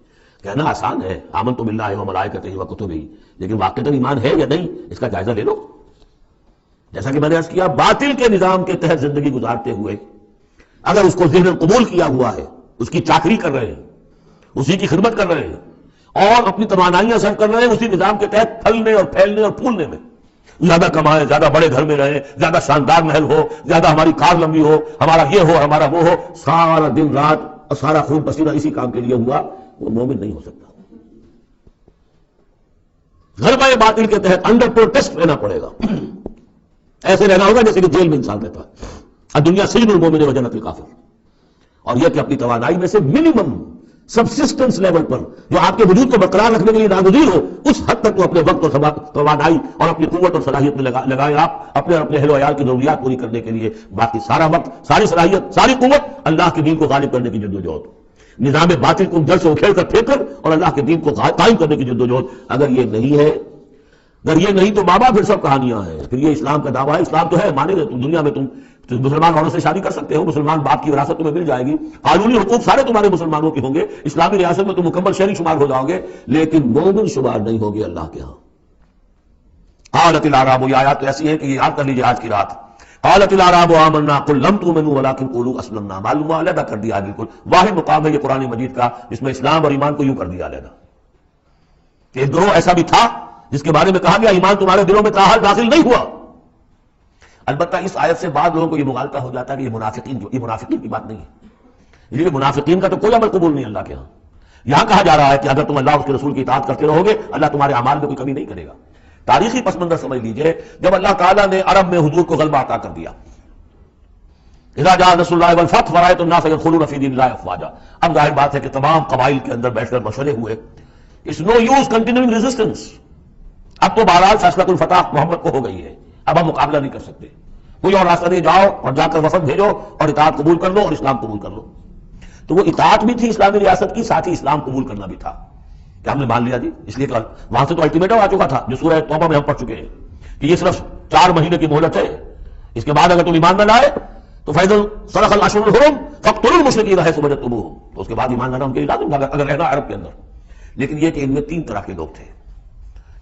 کہنا آسان ہے آمنت باللہ وملائکتہ وکتبہ، لیکن واقعتاً ایمان ہے یا نہیں اس کا جائزہ لے لو. جیسا کہ میں نے عرض کیا، باطل کے نظام کے تحت زندگی گزارتے ہوئے اگر اس کو ذہن قبول کیا ہوا ہے، اس کی چاکری کر رہے ہیں، اسی کی خدمت کر رہے ہیں اور اپنی توانائیاں صرف کر رہے ہیں اسی نظام کے تحت پھلنے اور پھیلنے اور پھولنے میں، زیادہ کمائیں، زیادہ بڑے گھر میں رہیں، زیادہ شاندار محل ہو، زیادہ ہماری کار لمبی ہو، ہمارا یہ ہو، ہمارا وہ ہو، سارا دن رات اور سارا خون پسینہ اسی کام کے لیے ہوا، وہ مومن نہیں ہو سکتا. غلبہ باطل کے تحت انڈر پروٹیسٹ رہنا پڑے گا. ایسے رہنا ہوگا جیسے کہ جیل میں انسان رہتا ہے. الدنیا سجن المومن و جنت الکافر. اور یہ کہ اپنی توانائی میں سے منیمم سبسسٹنس لیول پر جو آپ کے وجود کو برقرار رکھنے کے لیے ناگزیر ہو، اس حد تک تو اپنے وقت اور توانائی اور اپنی قوت اور صلاحیت میں لگائیں آپ اپنے اہل و عیال کی ضروریات پوری کرنے کے لیے. باقی سارا وقت، ساری صلاحیت، ساری قوت اللہ کے دین کو غالب کرنے کی جدوجہد، نظام باطل کو جڑ سے اکھیڑ کر پھینک کر اور اللہ کے دین کو قائم کرنے کی جدوجہد. اگر یہ نہیں ہے، اگر یہ نہیں تو ماں باپ پھر سب کہانیاں ہیں. پھر یہ اسلام کا دعویٰ ہے، اسلام تو ہے، مانے گا دنیا میں تم مسلمان عورت سے شادی کر سکتے ہو، مسلمان باپ کی وراثت تمہیں مل جائے گی، قانونی حقوق سارے تمہارے مسلمانوں کے ہوں گے، اسلامی ریاست میں تم مکمل شہری شمار ہو جاؤ گے، لیکن مومن شمار نہیں ہوگے اللہ کے ہاں. قالت الاعراب، یہ آیات ایسی ہیں کہ یہ یاد کر لیجیے آج کی رات. قالت الاعراب آمنا قل لم تؤمنوا ولكن قولوا اسلمنا. معلوم علیحدہ کر دیا بالکل. واحد مقام ہے یہ قرآن مجید کا جس میں اسلام اور ایمان کو یوں کر دیا علیحدہ. ایک گروہ ایسا بھی تھا جس کے بارے میں کہا گیا ایمان تمہارے دلوں میں تاحال داخل نہیں ہوا. البتہ اس آیت سے بعض لوگوں کو یہ مغالطہ ہو جاتا ہے کہ یہ منافقین کی بات نہیں ہے. یہ منافقین کا تو کوئی عمل قبول نہیں اللہ کے ہاں. یہاں کہا جا رہا ہے کہ اگر تم اللہ اس کے رسول کی اطاعت کرتے رہو گے اللہ تمہارے اعمال میں کوئی کمی نہیں کرے گا. تاریخی پس منظر سمجھ لیجئے، جب اللہ تعالیٰ نے عرب میں حضور کو غلبہ عطا کر دیا، اذا جاء نصر اللہ والفتح ورأيت الناس يدخلون في دين الله افواجا، اب ظاہر بات ہے کہ تمام قبائل کے اندر بیٹھ کر مشورے ہوئے. It's no use continuing resistance. اب تو بہرحال فیصلہ الفتح محمد کو ہو گئی ہے، اب ہم مقابلہ نہیں کر سکتے. کوئی اور راستہ نہیں، جاؤ اور جا کر وفد بھیجو اور اطاعت قبول کر لو اور اسلام قبول کر لو. تو وہ اطاعت بھی تھی اسلامی ریاست کی، ساتھ ہی اسلام قبول کرنا بھی تھا کہ ہم نے مان لیا جی. اس لیے کہ وہاں سے تو الٹیمیٹم آ چکا تھا جو سورہ توبہ میں ہم پڑھ چکے ہیں کہ یہ صرف 4 مہینے کی مہلت ہے، اس کے بعد اگر تم ایمان نہ لائے تو فیضل صدق الاشہر الحرم فاقتلوا المشرکین حیث وجدتموہم، تو اس کے بعد ایمان لانا ان کے لیے لازم تھا اگر رہنا عرب کے اندر. لیکن یہ کہ ان میں 3 طرح کے لوگ تھے.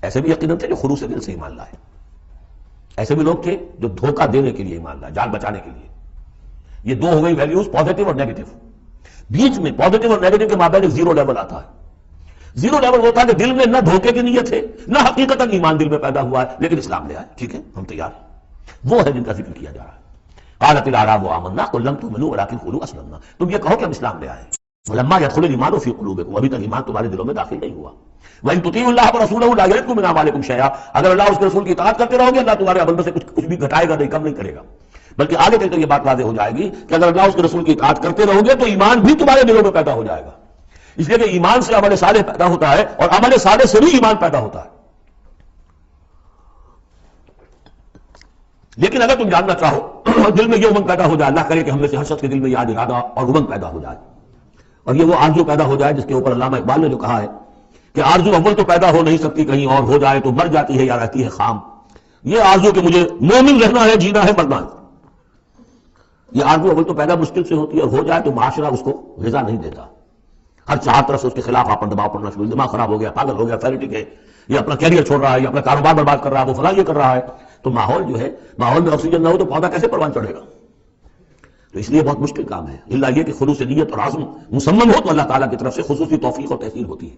ایسے بھی یقیناً تھے جو خلوص دل سے ایمان لائے، ایسے بھی لوگ تھے جو دھوکہ دینے کے لیے ایمان لائے، جان بچانے کے لیے. یہ 2 ہو گئی ویلیوز، پازیٹو اور نیگیٹو. بیچ میں پازیٹو اور نیگیٹو کے مابین ایک 0 لیول آتا ہے. 0 لیول ہوتا ہے کہ دل میں نہ دھوکے کی نیت ہے نہ حقیقتاً ایمان دل میں پیدا ہوا ہے لیکن اسلام لے آئے، ٹھیک ہے ہم تیار ہیں. وہ ہے جن کا ذکر کیا جا رہا ہے. قالت الاعراب آمنا قل لم تؤمنوا ولكن قولوا اسلمنا. تم یہ کہو کہ ہم اسلام لے آئے. ولما يدخل الايمان في قلوبكم، ابھی تک ایمان تمہارے دلوں میں داخل نہیں ہوا. وَإِن تُطِيعُوا اللَّهَ وَرَسُولَهُ لَا يَلِدْكُم مِّنْ أَعْمَالِكُمْ شَيْئًا، اگر اللہ اس کے رسول کی اطاعت کرتے رہو گے اللہ تمہارے عمل میں سے کچھ بھی گھٹائے گا نہیں، کم نہیں کرے گا. بلکہ آگے چل کر یہ بات واضح ہو جائے گی کہ اگر اللہ اس کے رسول کی اطاعت کرتے رہو گے تو ایمان بھی تمہارے دلوں میں پیدا ہو جائے گا. اس لیے کہ ایمان سے عمل صالح پیدا ہوتا ہے اور عمل صالح سے بھی ایمان پیدا ہوتا ہے. لیکن اگر تم جاننا چاہو دل میں یہ امنگ پیدا ہو جائے، اللہ کرے کہ ہم میں سے ہر شخص کے دل میں یاد ارادہ اور امنگ پیدا ہو جائے اور یہ وہ آرزو پیدا ہو جائے جس کے اوپر علامہ اقبال نے جو کہا ہے کہ آرزو اول تو پیدا ہو نہیں سکتی، کہیں اور ہو جائے تو مر جاتی ہے یا رہتی ہے خام. یہ آرزو کہ مجھے مومن رہنا ہے، جینا ہے، مرنا ہے، یہ آرزو اول تو پیدا مشکل سے ہوتی ہے اور ہو جائے تو معاشرہ اس کو غذا نہیں دیتا. ہر 4 طرف سے اس کے خلاف آپ پر دباؤ پڑنا شروع، دماغ خراب ہو گیا، پاگل ہو گیا، فیریٹک ہے، یہ اپنا کیریئر چھوڑ رہا ہے، یہ اپنا کاروبار برباد کر رہا ہے، وہ فلاں یہ کر رہا ہے. تو ماحول جو ہے، ماحول میں آکسیجن نہ ہو تو پودا کیسے پروان چڑھے گا؟ تو اس لیے بہت مشکل کام ہے، الا یہ کہ خلوص نیت اور عزم مسمم ہو تو اللہ تعالیٰ کی طرف سے خصوصی توفیق اور تحصیل ہوتی ہے۔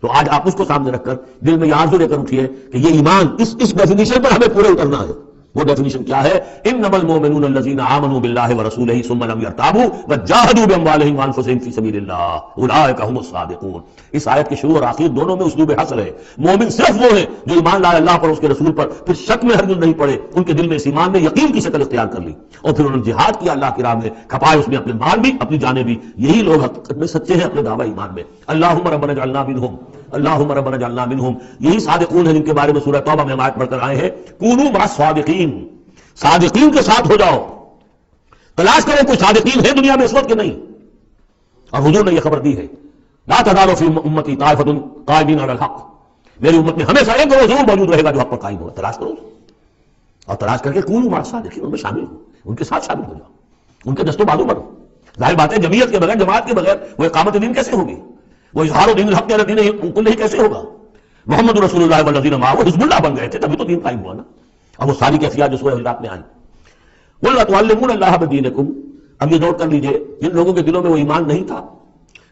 تو آج آپ اس کو سامنے رکھ کر دل میں یہ آرزو لے کر اٹھیے کہ یہ ایمان اس ڈیفینیشن پر ہمیں پورے اترنا ہے۔ وہ ڈیفینیشن کیا ہے؟ انما المؤمنون الذين آمنوا بالله ورسوله ثم لم يرتابوا وجاهدوا باموالهم وانفسهم في سبيل الله اولئك هم الصادقون۔ اس آیت کے شروع اور آخر دونوں میں اسلوب حصر ہے۔ مومن صرف وہ ہے جو ایمان لائے اللہ پر، اس کے رسول پر، پھر شک میں ہرگز نہیں پڑے، ان کے دل میں اس ایمان نے یقین کی شکل اختیار کر لی، اور پھر انہوں نے جہاد کیا اللہ کی راہ میں، کھپائے اس میں اپنے مال بھی اپنی جانیں بھی۔ یہی لوگ حقیقت میں سچے ہیں اپنے دعوی ایمان میں۔ اللہم ربنا اجعلنا منہم، اللہم ربنا اجعلنا منہم، یہی صادقون ہیں جن کے بارے میں سورہ توبہ میں ہم آیت پڑھ کر آئے ہیں، کونوا مع الصادقین، صادقین کے ساتھ ہو جاؤ۔ تلاش کرو کوئی صادقین ہے دنیا میں اس وقت کہ نہیں۔ اور حضور نے یہ خبر دی ہے، لا تزال فی امتی طائفۃ قائمین علی الحق، میری امت میں ہمیشہ ایک گروہ ضرور موجود رہے گا جو حق پر قائم ہوگا۔ تلاش کرو اور تلاش کر کے کونوا مع الصادقین، ان میں شامل ہو، ان کے ساتھ شامل ہو جاؤ، ان کے دست و بازو بنو۔ ظاہر بات ہے جمعیت کے بغیر، جماعت کے بغیر وہ اقامت دین کیسے ہوگی؟ وہ اظہار دین الحق علی دین کلہ کیسے ہوگا؟ محمد رسول اللہ والذین معہ حزب اللہ بن گئے تھے، تبھی تو دین قائم ہوا نا۔ اور وہ ساری کیفیات جو سورہ الحجرات میں آئیں، قل اتعلمون اللہ بدینکم۔ اب یہ نوٹ کر لیجئے، جن لوگوں کے دلوں میں وہ ایمان نہیں تھا،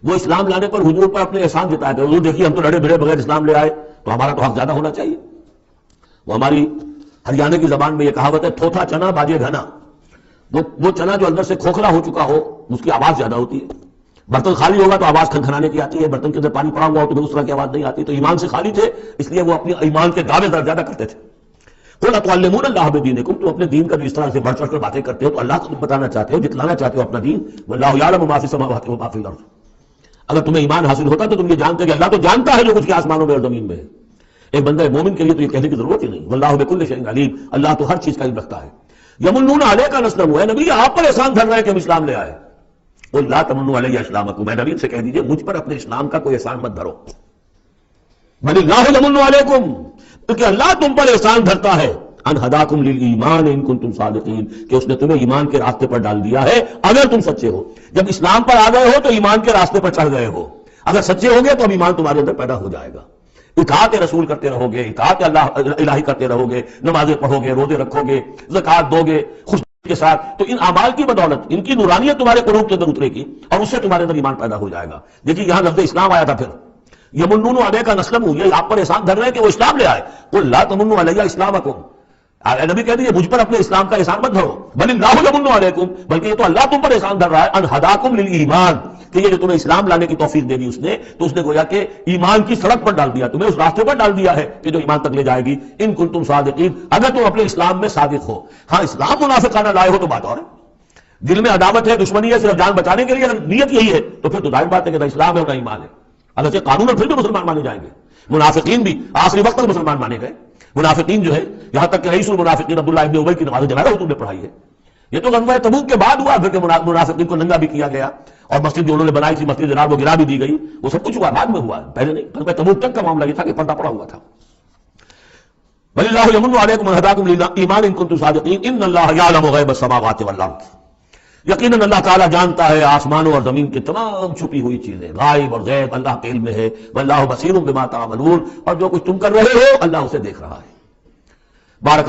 وہ اسلام لانے پر حضور پر اپنے احسان جتایا تھے، حضور دیکھیے ہم تو لڑے بھڑے بغیر اسلام لے آئے، تو ہمارا تو حق زیادہ ہونا چاہیے۔ وہ ہماری ہریانہ کی زبان میں یہ کہاوت ہے، تھوتھا چنا باجے گھنا۔ وہ چنا جو اندر سے کھوکھلا ہو چکا ہو اس کی آواز زیادہ ہوتی ہے، برتن خالی ہوگا تو آواز کھنکھنانے کی آتی ہے، برتن کے اندر پانی پڑا ہوا ہو تو اس طرح کی آواز نہیں آتی۔ تو ایمان سے خالی تھے، اس لیے وہ اپنے ایمان کے دعوے زیادہ کرتے تھے۔ قل اتعلمون اللہ بدینکم، تم اپنے دین کا جو اس طرح سے بڑھ چڑھ کر باتیں کرتے ہو تو اللہ کو تم بتانا چاہتے ہو، جتلانا چاہتے ہو اپنا دین۔ واللہ یعلم ما فی السماوات وما فی الارض، اگر تمہیں ایمان حاصل ہوتا تو تم یہ جانتے کہ اللہ تو جانتا ہے جو کچھ کے آسمانوں میں اور زمین میں ہے۔ ایک بندہ مومن کے لیے تو یہ کہنے کی ضرورت ہی نہیں، واللہ بکل شیء علیم، اللہ تو ہر چیز کا علم رکھتا ہے۔ یمنون علیک ان اسلموا، اے نبی آپ پر احسان دھر رہے ہیں کہ ہم اسلام لے آئے۔ قل لا تمنوا علی اسلامکم، اے نبی سے کہہ دیجئے مجھ پر اپنے اسلام کا کوئی احسان مت دھرو، بل اللہ یمن علیکم، کیونکہ اللہ تم پر احسان دھرتا ہے، ان ہداکم للایمان ان کنتم صادقین، کہ اس نے تمہیں ایمان کے راستے پر ڈال دیا ہے اگر تم سچے ہو۔ جب اسلام پر آ گئے ہو تو ایمان کے راستے پر چڑھ گئے ہو، اگر سچے ہو گے تو اب ایمان تمہارے اندر پیدا ہو جائے گا۔ اطاعت رسول کرتے رہو گے، اطاعت اللہ الہی کرتے رہو گے، نمازیں پڑھو گے، روزے رکھو گے، زکوٰۃ دو گے خوش کے ساتھ، تو ان اعمال کی بدولت ان کی نورانیت تمہارے قلوب کے اندر اترے گی اور اس سے تمہارے اندر ایمان پیدا ہو جائے گا۔ دیکھیے یہاں لفظ اسلام آیا تھا، پھر یمنون علیک ان اسلموا، یہ آپ پر احسان دھر رہے ہیں کہ وہ اسلام لے آئے۔ قل لا تمنوا علی اسلامکم، اے نبی کہہ دیجیے مجھ پر اپنے اسلام کا احسان مت دھرو، بل اللہ یمن علیکم، بلکہ یہ تو اللہ تم پر احسان دھر رہا ہے، ان ہداکم للایمان، کہ یہ جو تمہیں اسلام لانے کی توفیق دے دی اس نے، تو اس نے گویا کہ ایمان کی سڑک پر ڈال دیا، تمہیں اس راستے پر ڈال دیا ہے کہ جو ایمان تک لے جائے گی، ان کنتم صادقین، اگر تم اپنے اسلام میں صادق ہو۔ ہاں اسلام منافقانہ لائے ہو تو بات اور ہے، دل میں عداوت ہے، دشمنی ہے، صرف جان بچانے کے لیے اگر نیت یہی ہے تو پھر تو ظاہر بات ہے کہ نہ اسلام ہے اور نہ ایمان ہے، اگرچہ قانون پھر بھی مسلمان مانے جائیں گے۔ منافقین بھی آخری وقت تک مسلمان مانے گئے، منافقین جو ہے یہاں تک کہ رئیس المنافقین عبداللہ ابن ابی کی نماز جنازہ حضور نے پڑھائی ہے۔ یہ تو غزوہ تبوک کے بعد ہوا، پھر کہ منافقین کو ننگا بھی کیا گیا اور مسجد جو انہوں نے بنائی تھی مسجد جناب وہ گرا بھی دی گئی، وہ سب کچھ ہوا بعد میں ہوا، پہلے نہیں۔ غزوہ تبوک تک کا معاملہ یہ تھا کہ پردہ پڑا ہوا تھا۔ بل اللہ یمن علیکم ان ہداکم للایمان ان کنتم صادقین ان اللہ یعلم غیب السماوات والارض، یقیناً اللہ تعالیٰ جانتا ہے آسمانوں اور زمین کی تمام چھپی ہوئی چیزیں، غائب اور غیب اللہ کے علم میں ہے، واللہ بصیر بما تعملون، اور جو کچھ تم کر رہے ہو اللہ اسے دیکھ رہا ہے۔ بارک